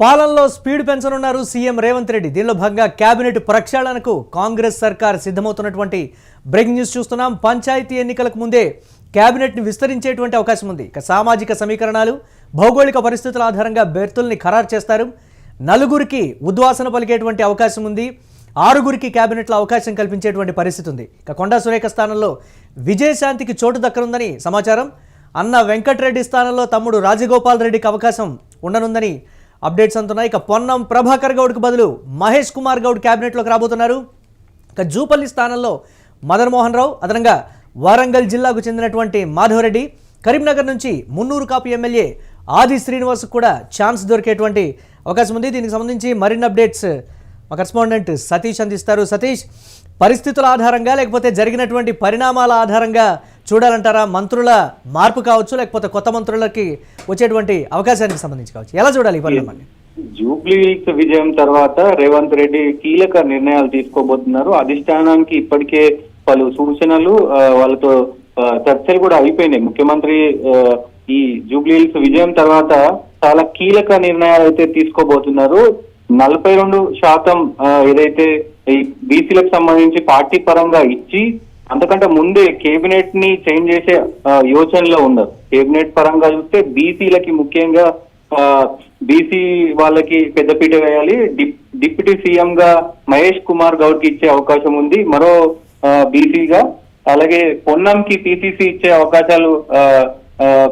పాలనలో speed పెంచనున్నారు CM Revanth Reddy. దీనిలో భాగంగా కేబినెట్ ప్రక్షాళనకు కాంగ్రెస్ సర్కార్ సిద్ధమవుతున్నటువంటి బ్రేకింగ్ న్యూస్ చూస్తున్నాం. పంచాయతీ ఎన్నికలకు ముందే కేబినెట్ని విస్తరించేటువంటి అవకాశం ఉంది. ఇక సామాజిక సమీకరణాలు, భౌగోళిక పరిస్థితుల ఆధారంగా బెర్తుల్ని ఖరారు చేస్తారు. 4గురికి ఉద్వాసన పలికేటువంటి అవకాశం ఉంది. 6గురికి కేబినెట్లో అవకాశం కల్పించేటువంటి పరిస్థితి ఉంది. ఇక కొండా సురేఖ స్థానంలో విజయశాంతికి చోటు దక్కనుందని సమాచారం. అన్న వెంకటరెడ్డి స్థానంలో తమ్ముడు రాజగోపాల్ రెడ్డికి అవకాశం ఉండనుందని అప్డేట్స్ అందుతున్నాయి. ఇక పొన్నం ప్రభాకర్ గౌడ్కు బదులు మహేష్ కుమార్ గౌడ్ కేబినెట్లోకి రాబోతున్నారు. ఇక జూపల్లి స్థానంలో మదన్ మోహన్ రావు, అదనంగా వరంగల్ జిల్లాకు చెందినటువంటి మాధవరెడ్డి, కరీంనగర్ నుంచి మున్నూరు కాపు ఎమ్మెల్యే ఆది శ్రీనివాస్ కూడా ఛాన్స్ దొరికేటువంటి అవకాశం ఉంది. దీనికి సంబంధించి మరిన్ని అప్డేట్స్ మా కరెస్పాండెంట్ సతీష్ అందిస్తారు. సతీష్, పరిస్థితుల ఆధారంగా లేకపోతే జరిగినటువంటి పరిణామాల ఆధారంగా చూడాలంటారా? మంత్రుల మార్పు కావచ్చు, లేకపోతే కొత్త మంత్రులకి వచ్చేటువంటి అవకాశానికి సంబంధించి కావచ్చు, ఎలా చూడాలి ఈ పరిణామాన్ని? జూబ్లీ హిల్స్ విజయం తర్వాత రేవంత్ రెడ్డి కీలక నిర్ణయాలు తీసుకోబోతున్నారు. అధిష్టానానికి ఇప్పటికే పలు సూచనలు, వాళ్ళతో చర్చలు కూడా అయిపోయినాయి. ముఖ్యమంత్రి ఈ జూబ్లీ హిల్స్ విజయం తర్వాత చాలా కీలక నిర్ణయాలు అయితే తీసుకోబోతున్నారు. 42% ఏదైతే ఈ బీసీలకు సంబంధించి పార్టీ పరంగా ఇచ్చి, అంతకంటే ముందే కేబినెట్ ని చేంజ్ చేసే యోచనలో ఉన్నారు. కేబినెట్ పరంగా చూస్తే బీసీలకి, ముఖ్యంగా బీసీ వాళ్ళకి పెద్దపీట వేయాలి. డిప్యూటీ సీఎం గా మహేష్ కుమార్ గౌడ్ కి ఇచ్చే అవకాశం ఉంది, మరో బీసీగా. అలాగే పొన్నంకి పీసీసీ ఇచ్చే అవకాశాలు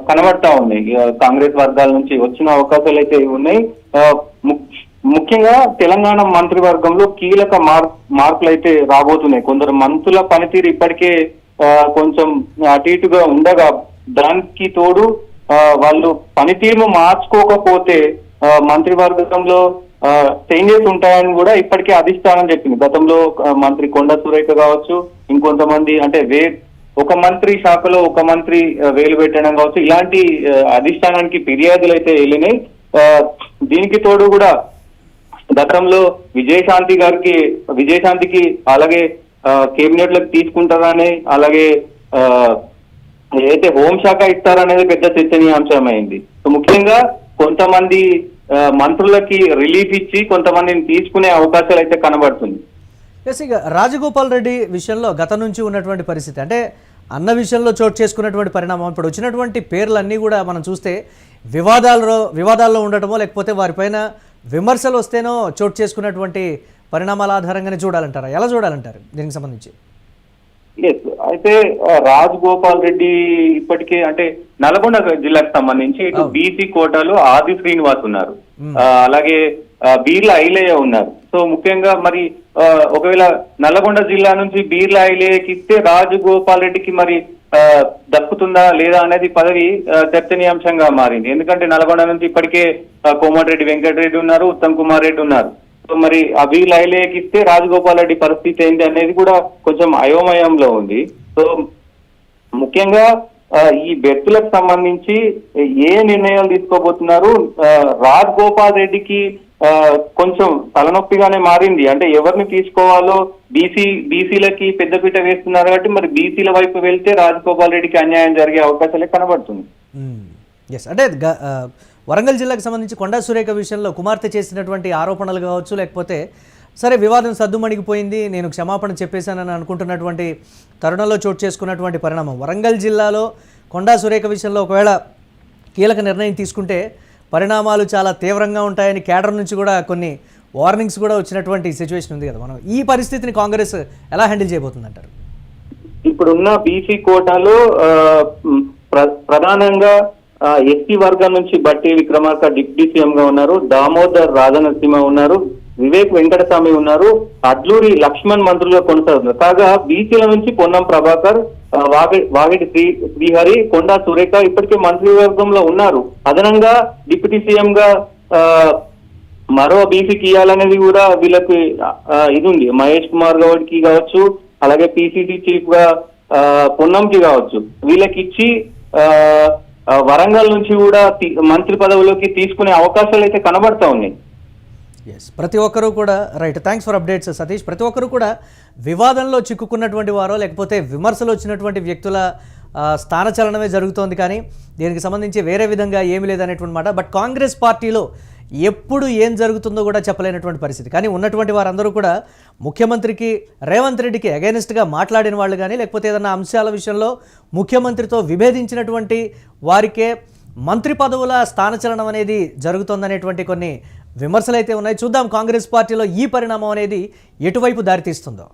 కనబడతా ఉన్నాయి. కాంగ్రెస్ వర్గాల నుంచి వచ్చిన అవకాశాలు అయితే ఉన్నాయి. ముఖ్యంగా తెలంగాణ మంత్రివర్గంలో కీలక మార్పులు అయితే రాబోతున్నాయి. కొందరు మంత్రుల పనితీరు ఇప్పటికే కొంచెం అటు ఇటుగా ఉండగా, దానికి తోడు వాళ్ళు పనితీరును మార్చుకోకపోతే మంత్రివర్గంలో చేంజెస్ ఉంటాయని కూడా ఇప్పటికే అధిష్టానం చెప్పింది. గతంలో మంత్రి కొండా సురేఖ కావచ్చు, ఇంకొంతమంది అంటే ఒక మంత్రి శాఖలో ఒక మంత్రి వేలు పెట్టడం కావచ్చు, ఇలాంటి అధిష్టానానికి ఫిర్యాదులు అయితే వెళ్ళినాయి. దీనికి తోడు కూడా గతంలో విజయశాంతికి అలాగే కేబినెట్ లోకి తీసుకుంటారని, అలాగే ఏదైతే హోంశాఖ ఇస్తారనేది పెద్ద చర్చనీయాంశమైంది. ముఖ్యంగా కొంతమంది మంత్రులకి రిలీఫ్ ఇచ్చి కొంతమందిని తీసుకునే అవకాశాలు అయితే కనబడుతుంది. ఇక రాజగోపాల్ రెడ్డి విషయంలో గతం నుంచి ఉన్నటువంటి పరిస్థితి, అంటే అన్న విషయంలో చోటు చేసుకున్నటువంటి పరిణామం, ఇప్పుడు వచ్చినటువంటి పేర్లన్నీ కూడా మనం చూస్తే వివాదాల్లో ఉండటమో, లేకపోతే వారిపైన విమర్శలు వస్తేనో చోటు చేసుకున్నటువంటి పరిణామాల ఆధారంగానే చూడాలంటారా? ఎలా చూడాలంటారు దీనికి సంబంధించి? అయితే రాజగోపాల్ రెడ్డి ఇప్పటికే అంటే నల్గొండ జిల్లాకు సంబంధించి ఇటు బీసీ కోటాలో ఆది శ్రీనివాస్ ఉన్నారు, అలాగే బీర్ల ఐలయ్య ఉన్నారు. సో ముఖ్యంగా మరి ఒకవేళ నల్గొండ జిల్లా నుంచి బీర్ల ఐలయ్యకి ఇస్తే రాజగోపాల్ రెడ్డికి మరి దక్కుతుందా లేదా అనేది పదవి చర్చనీయాంశంగా మారింది. ఎందుకంటే నల్గొండ నుంచి ఇప్పటికే కోమటిరెడ్డి వెంకటరెడ్డి ఉన్నారు, ఉత్తమ్ కుమార్ రెడ్డి ఉన్నారు. సో మరి ఆ బీర్ల ఐలయ్యకి ఇస్తే రాజగోపాల్ రెడ్డి పరిస్థితి ఏంటి అనేది కూడా కొంచెం అయోమయంలో ఉంది. సో ముఖ్యంగా ఈ బెర్తులకు సంబంధించి ఏ నిర్ణయాలు తీసుకోబోతున్నారు? రాజగోపాల్ రెడ్డికి కొంచెం తలనొప్పిగానే మారింది. అంటే ఎవరిని తీసుకోవాలో బీసీలకి పెద్దపీట వేస్తున్నారు కాబట్టి మరి బీసీల వైపు వెళ్తే రాజగోపాల్ రెడ్డికి అన్యాయం జరిగే అవకాశాలే కనబడుతుంది. అంటే వరంగల్ జిల్లాకు సంబంధించి కొండా సురేఖ విషయంలో కుమార్తె చేసినటువంటి ఆరోపణలు కావచ్చు, లేకపోతే సరే వివాదం సద్దుమణిగిపోయింది, నేను క్షమాపణ చెప్పేశానని అనుకుంటున్నటువంటి తరుణంలో చోటు చేసుకున్నటువంటి పరిణామం. వరంగల్ జిల్లాలో కొండా సురేఖ విషయంలో ఒకవేళ కీలక నిర్ణయం తీసుకుంటే పరిణామాలు చాలా తీవ్రంగా ఉంటాయని కేడర్ నుంచి కూడా కొన్ని వార్నింగ్స్ కూడా వచ్చినటువంటి సిచ్యువేషన్ ఉంది కదా. మనం ఈ పరిస్థితిని కాంగ్రెస్ ఎలా హ్యాండిల్ చేయబోతుందంటారు? ఇప్పుడున్న బీసీ కోటాలో ప్రధానంగా ఎస్సీ వర్గం నుంచి బట్టి విక్రమార్క డిప్యూటీ సీఎం గా ఉన్నారు, దామోదర్ రాజనరసింహ ఉన్నారు, వివేక్ వెంకటస్వామి ఉన్నారు, అడ్లూరి లక్ష్మణ్ మంత్రులుగా కొనసాగుతున్నారు. కాగా బీసీల నుంచి పొన్నం ప్రభాకర్, వాగిటి శ్రీహరి, కొండా సురేఖ ఇప్పటికే మంత్రివర్గంలో ఉన్నారు. అదనంగా డిప్యూటీ సీఎం గా మరో బీసీకి ఇవ్వాలనేది కూడా వీళ్ళకి ఇది ఉంది. మహేష్ కుమార్ గౌడ్ కి కావచ్చు, అలాగే పిసిసి చీఫ్ గా పొన్నంకి కావచ్చు, వీళ్ళకి ఇచ్చి వరంగల్ నుంచి కూడా మంత్రి పదవిలోకి తీసుకునే అవకాశాలు అయితే కనబడతా ఉన్నాయి. ప్రతి ఒక్కరూ కూడా right, thanks for updates Satish. ప్రతి ఒక్కరూ కూడా వివాదంలో చిక్కుకున్నటువంటి వారో, లేకపోతే విమర్శలు వచ్చినటువంటి వ్యక్తుల స్థానచలనమే జరుగుతోంది, కానీ దీనికి సంబంధించి వేరే విధంగా ఏమీ లేదనేటువంటి మాట. బట్ కాంగ్రెస్ పార్టీలో ఎప్పుడు ఏం జరుగుతుందో కూడా చెప్పలేనటువంటి పరిస్థితి. కానీ ఉన్నటువంటి వారందరూ కూడా ముఖ్యమంత్రికి రేవంత్ రెడ్డికి అగైనెస్ట్గా మాట్లాడిన వాళ్ళు కానీ, లేకపోతే ఏదైనా అంశాల విషయంలో ముఖ్యమంత్రితో విభేదించినటువంటి వారికే మంత్రి పదవుల స్థానచలనం అనేది జరుగుతుందనేటువంటి కొన్ని విమర్శలు అయితే ఉన్నాయి. చూద్దాం కాంగ్రెస్ పార్టీలో ఈ పరిణామం అనేది ఎటువైపు దారితీస్తుందో.